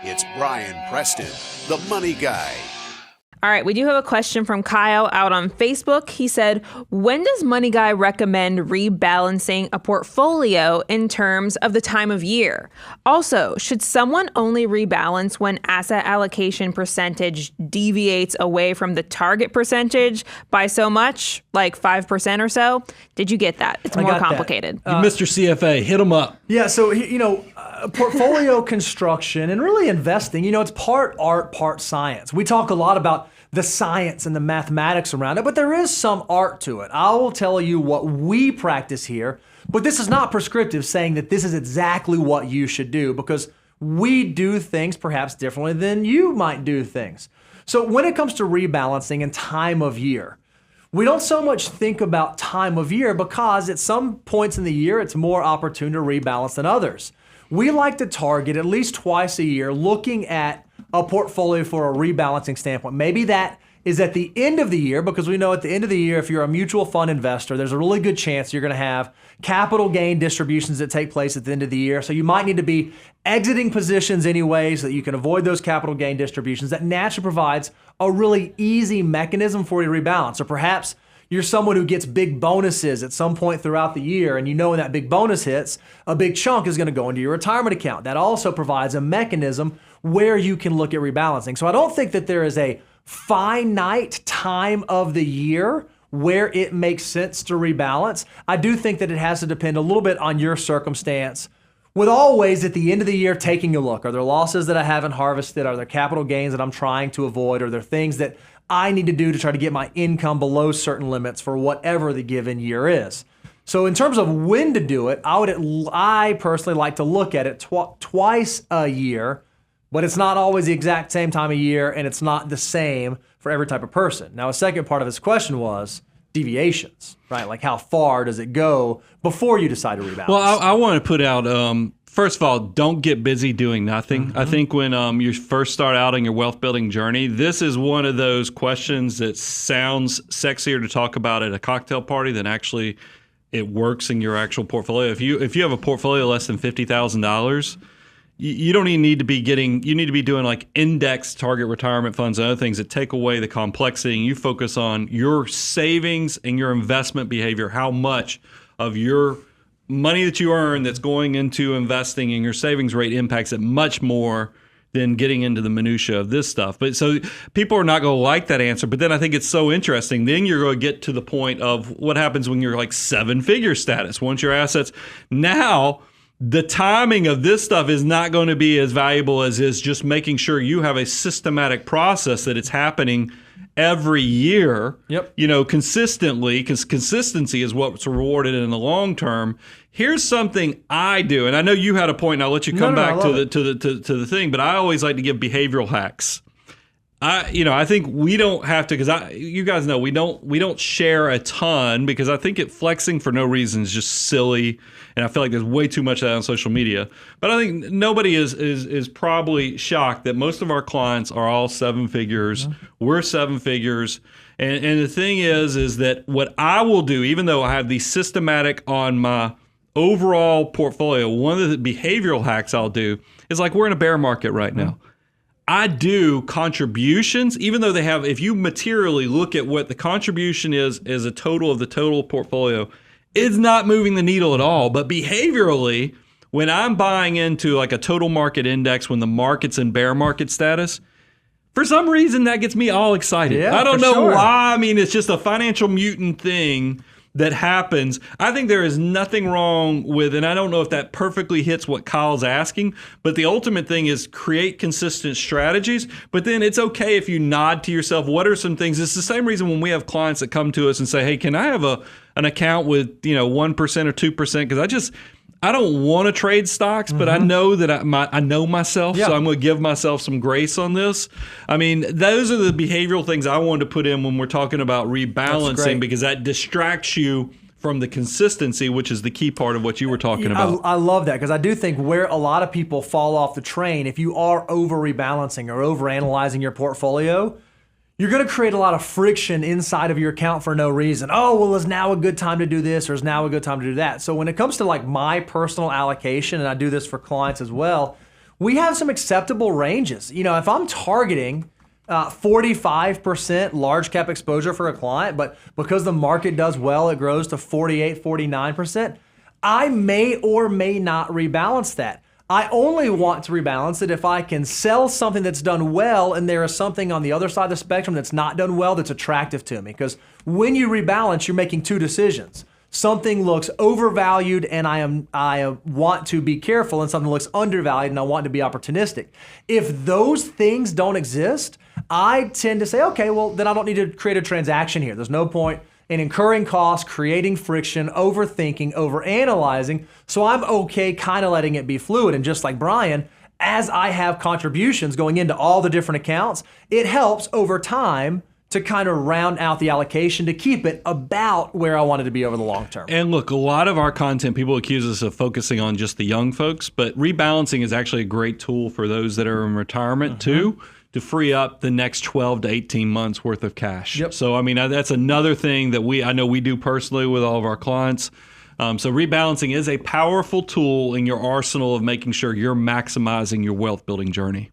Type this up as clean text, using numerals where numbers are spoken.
It's Brian Preston, the Money Guy. All right, we do have a question from Kyle out on Facebook. He said, when does Money Guy recommend rebalancing a portfolio in terms of the time of year? Also, should someone only rebalance when asset allocation percentage deviates away from the target percentage by so much, like 5% or so? Did you get that? It's more complicated. Mr. CFA, hit him up. Yeah, so, portfolio construction and really investing, it's part art, part science. We talk a lot about the science and the mathematics around it, but there is some art to it. I will tell you what we practice here, but this is not prescriptive saying that this is exactly what you should do, because we do things perhaps differently than you might do things. So when it comes to rebalancing and time of year, we don't so much think about time of year because at some points in the year, it's more opportune to rebalance than others. We like to target at least twice a year looking at a portfolio for a rebalancing standpoint. Maybe that is at the end of the year, because we know at the end of the year, if you're a mutual fund investor, there's a really good chance you're going to have capital gain distributions that take place at the end of the year. So you might need to be exiting positions anyway so that you can avoid those capital gain distributions. That naturally provides a really easy mechanism for you to rebalance. Or perhaps you're someone who gets big bonuses at some point throughout the year, and when that big bonus hits, a big chunk is going to go into your retirement account. That also provides a mechanism where you can look at rebalancing. So I don't think that there is a finite time of the year where it makes sense to rebalance. I do think that it has to depend a little bit on your circumstance, with always at the end of the year taking a look. Are there losses that I haven't harvested? Are there capital gains that I'm trying to avoid? Are there things that I need to do to try to get my income below certain limits for whatever the given year is? So in terms of when to do it, I personally like to look at it twice a year, but it's not always the exact same time of year, and it's not the same for every type of person. Now, a second part of his question was deviations, right? Like how far does it go before you decide to rebalance? Well, I want to put out, first of all, don't get busy doing nothing. I think when you first start out on your wealth building journey, this is one of those questions that sounds sexier to talk about at a cocktail party than actually it works in your actual portfolio. If you have a portfolio less than $50,000, you don't even need to be you need to be doing like index target retirement funds and other things that take away the complexity, and you focus on your savings and your investment behavior, how much of your money that you earn that's going into investing in your savings rate impacts it much more than getting into the minutia of this stuff. But so people are not going to like that answer. But then I think it's so interesting. Then you're going to get to the point of what happens when you're like 7-figure status. Once your assets, now the timing of this stuff is not going to be as valuable as is just making sure you have a systematic process that it's happening every year, consistently, because consistency is what's rewarded in the long term. Here's something I do, and I know you had a point, and I'll let you come back to the thing, but I always like to give behavioral hacks. I think we don't have to, because you guys know we don't share a ton, because I think flexing for no reason is just silly, and I feel like there's way too much of that on social media. But I think nobody is probably shocked that most of our clients are all 7 figures. We're 7 figures. And the thing is that what I will do, even though I have the systematic on my overall portfolio, one of the behavioral hacks I'll do is, like, we're in a bear market right now. I do contributions, even though if you materially look at what the contribution is as a total of the total portfolio, it's not moving the needle at all. But behaviorally, when I'm buying into like a total market index, when the market's in bear market status, for some reason that gets me all excited. Yeah, I don't know sure. why. I mean, it's just a financial mutant thing that happens. I think there is nothing wrong with, and I don't know if that perfectly hits what Kyle's asking, but the ultimate thing is create consistent strategies. But then it's okay if you nod to yourself, what are some things? It's the same reason when we have clients that come to us and say, hey, can I have an account with 1% or 2%? Because I don't want to trade stocks, but I know that I know myself, so I'm going to give myself some grace on this. I mean, those are the behavioral things I wanted to put in when we're talking about rebalancing, because that distracts you from the consistency, which is the key part of what you were talking about. I love that, because I do think where a lot of people fall off the train, if you are over rebalancing or over analyzing your portfolio, you're going to create a lot of friction inside of your account for no reason. Oh, well, is now a good time to do this, or is now a good time to do that? So when it comes to like my personal allocation, and I do this for clients as well, we have some acceptable ranges. If I'm targeting 45% large cap exposure for a client, but because the market does well, it grows to 48, 49%, I may or may not rebalance that. I only want to rebalance it if I can sell something that's done well and there is something on the other side of the spectrum that's not done well that's attractive to me. Because when you rebalance, you're making two decisions. Something looks overvalued and I want to be careful, and something looks undervalued and I want to be opportunistic. If those things don't exist, I tend to say, okay, well, then I don't need to create a transaction here. There's no point in incurring costs, creating friction, overthinking, overanalyzing. So I'm okay kind of letting it be fluid. And just like Brian, as I have contributions going into all the different accounts, it helps over time to kind of round out the allocation to keep it about where I want it to be over the long term. And look, a lot of our content, people accuse us of focusing on just the young folks, but rebalancing is actually a great tool for those that are in retirement too, to free up the next 12 to 18 months worth of cash. Yep. So, I mean, that's another thing that I know we do personally with all of our clients. So rebalancing is a powerful tool in your arsenal of making sure you're maximizing your wealth building journey.